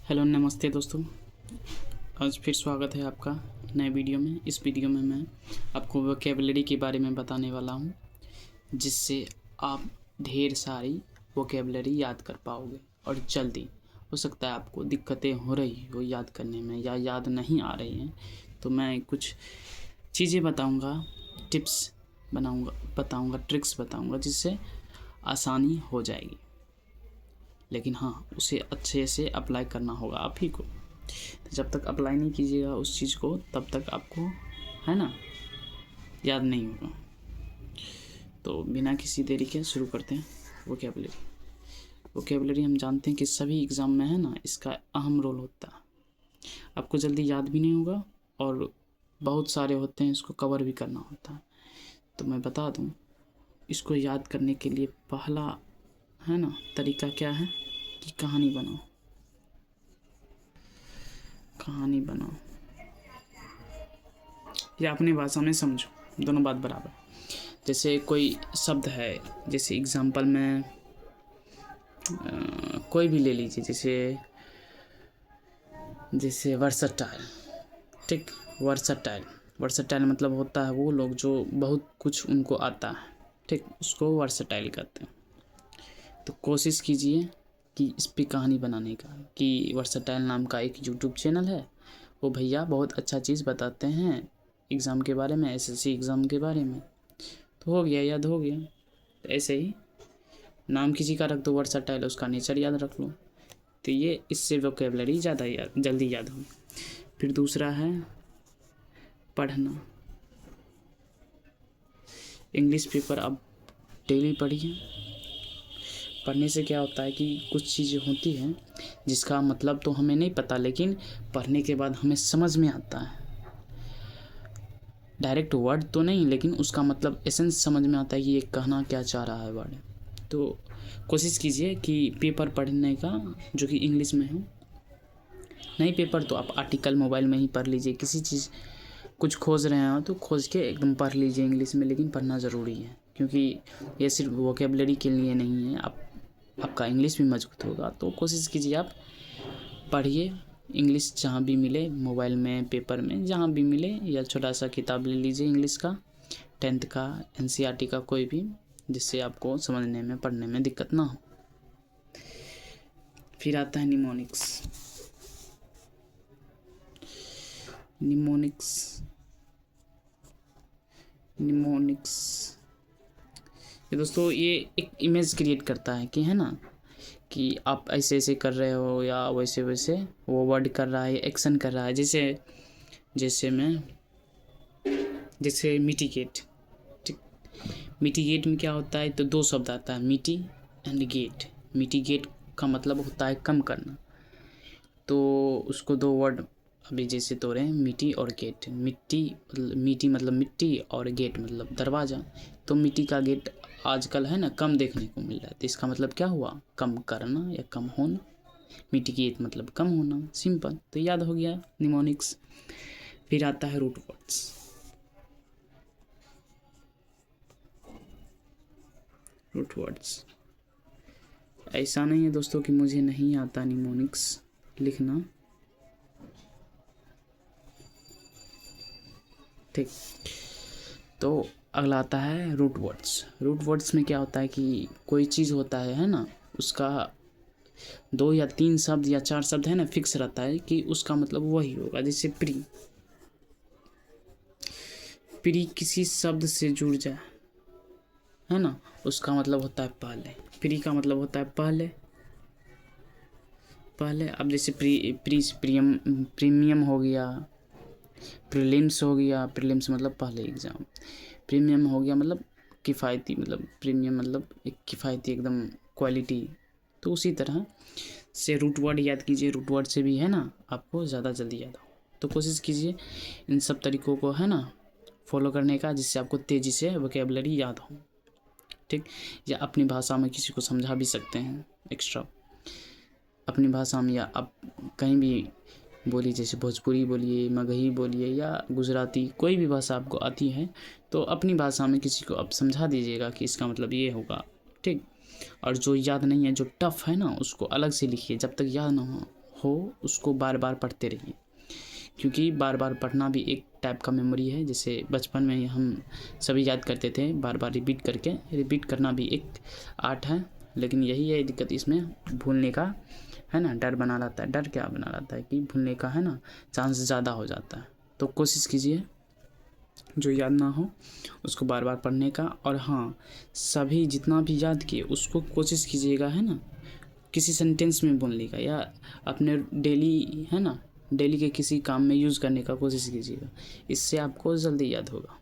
Hello नमस्ते दोस्तों। आज फिर स्वागत है आपका नए वीडियो में। इस वीडियो में मैं आपको वोकेबलरी के बारे में बताने वाला हूँ, जिससे आप ढेर सारी वोकेबलरी याद कर पाओगे और जल्दी। हो सकता है आपको दिक्कतें हो रही हो याद करने में या याद नहीं आ रही हैं, तो मैं कुछ चीज़ें बताऊँगा, टिप्स बताऊँगा, ट्रिक्स बताऊँगा, जिससे आसानी हो जाएगी। लेकिन हाँ, उसे अच्छे से अप्लाई करना होगा आप ही को। तो जब तक अप्लाई नहीं कीजिएगा उस चीज़ को, तब तक आपको, है ना, याद नहीं होगा। तो बिना किसी देरी के शुरू करते हैं। वोकेबलरी हम जानते हैं कि सभी एग्ज़ाम में, है ना, इसका अहम रोल होता है। आपको जल्दी याद भी नहीं होगा और बहुत सारे होते हैं, इसको कवर भी करना होता है। तो मैं बता दूं, इसको याद करने के लिए पहला, है ना, तरीका क्या है कि कहानी बनाओ। या अपनी भाषा में समझो, दोनों बात बराबर। जैसे कोई शब्द है, जैसे एग्जांपल में कोई भी ले लीजिए, जैसे वर्सटाइल। ठीक, वर्सटाइल मतलब होता है वो लोग जो बहुत कुछ उनको आता है। ठीक, उसको वर्सटाइल कहते हैं। तो कोशिश कीजिए कि इस पर कहानी बनाने का। कि वर्सटाइल नाम का एक यूट्यूब चैनल है, वो भैया बहुत अच्छा चीज़ बताते हैं एग्ज़ाम के बारे में, एसएससी एग्ज़ाम के बारे में। तो हो गया, याद हो गया। तो ऐसे ही नाम किसी का रख दो वर्सटाइल, उसका नेचर याद रख लो, तो ये इससे वोकेबलरी ज़्यादा जल्दी याद हो। फिर दूसरा है पढ़ना। इंग्लिश पेपर आप डेली पढ़िए। पढ़ने से क्या होता है कि कुछ चीज़ें होती हैं जिसका मतलब तो हमें नहीं पता, लेकिन पढ़ने के बाद हमें समझ में आता है। डायरेक्ट वर्ड तो नहीं, लेकिन उसका मतलब एसेंस समझ में आता है कि ये कहना क्या चाह रहा है वर्ड। तो कोशिश कीजिए कि पेपर पढ़ने का जो कि इंग्लिश में हो। नहीं पेपर तो आप आर्टिकल मोबाइल में ही पढ़ लीजिए। किसी चीज़ कुछ खोज रहे हो तो खोज के एकदम पढ़ लीजिए इंग्लिश में, लेकिन पढ़ना ज़रूरी है, क्योंकि ये सिर्फ वोकेबलरी के लिए नहीं है। आपका इंग्लिश भी मजबूत होगा। तो कोशिश कीजिए आप पढ़िए इंग्लिश, जहाँ भी मिले, मोबाइल में, पेपर में, जहाँ भी मिले, या छोटा सा किताब ले लीजिए इंग्लिश का, 10th का, NCERT का, कोई भी, जिससे आपको समझने में, पढ़ने में दिक्कत ना हो। फिर आता है निमोनिक्स। ये दोस्तों, ये एक इमेज क्रिएट करता है कि, है ना, कि आप ऐसे ऐसे कर रहे हो या वैसे वैसे वो वर्ड कर रहा है, एक्शन कर रहा है। जैसे मिटिगेट। ठीक, मिटिगेट में क्या होता है, तो दो शब्द आता है, मिटी एंड गेट। मिटिगेट का मतलब होता है कम करना। तो उसको दो वर्ड अभी जैसे तोड़े हैं, मिट्टी और गेट। मिट्टी मतलब मिट्टी, और गेट मतलब दरवाज़ा। तो मिट्टी का गेट आजकल, है ना, कम देखने को मिल रहा है। तो इसका मतलब क्या हुआ, कम करना या कम होना। मिट्टी गेट मतलब कम होना, सिंपल। तो याद हो गया निमोनिक्स। फिर आता है रूट वर्ड्स। ऐसा नहीं है दोस्तों कि मुझे नहीं आता निमोनिक्स लिखना। ठीक, तो अगला आता है रूट वर्ड्स में क्या होता है कि कोई चीज़ होता है ना, उसका 2 या 3 शब्द या 4 शब्द, है ना, फिक्स रहता है कि उसका मतलब वही होगा। जैसे प्री किसी शब्द से जुड़ जाए, है ना, उसका मतलब होता है पहले। प्री का मतलब होता है पहले। अब जैसे प्रीमियम हो गया, प्रीलिम्स हो गया। प्रीलिम्स मतलब पहले एग्ज़ाम। प्रीमियम हो गया मतलब किफ़ायती, मतलब प्रीमियम मतलब एक किफ़ायती एकदम क्वालिटी। तो उसी तरह से रूट वर्ड याद कीजिए। रूट वर्ड से भी, है ना, आपको ज़्यादा जल्दी याद हो। तो कोशिश कीजिए इन सब तरीक़ों को, है ना, फॉलो करने का, जिससे आपको तेज़ी से वोकेबलरी याद हो। ठीक, या अपनी भाषा में किसी को समझा भी सकते हैं एक्स्ट्रा अपनी भाषा में, या आप कहीं भी बोलिए, जैसे भोजपुरी बोलिए, मगही बोलिए, या गुजराती, कोई भी भाषा आपको आती है तो अपनी भाषा में किसी को आप समझा दीजिएगा कि इसका मतलब ये होगा। ठीक, और जो याद नहीं है, जो टफ है ना, उसको अलग से लिखिए। जब तक याद ना हो उसको बार बार पढ़ते रहिए, क्योंकि बार बार पढ़ना भी एक टाइप का मेमोरी है। जैसे बचपन में हम सभी याद करते थे, बार बार रिपीट करना भी एक आर्ट है। लेकिन यही है दिक्कत इसमें, भूलने का है ना डर बना रहता है। डर क्या बना रहता है कि भूलने का है ना चांस ज़्यादा हो जाता है। तो कोशिश कीजिए जो याद ना हो उसको बार बार पढ़ने का। और हाँ, सभी जितना भी याद किए उसको कोशिश कीजिएगा है ना किसी सेंटेंस में बोलने का, या अपने डेली है ना डेली के किसी काम में यूज़ करने का कोशिश कीजिएगा। इससे आपको जल्दी याद होगा।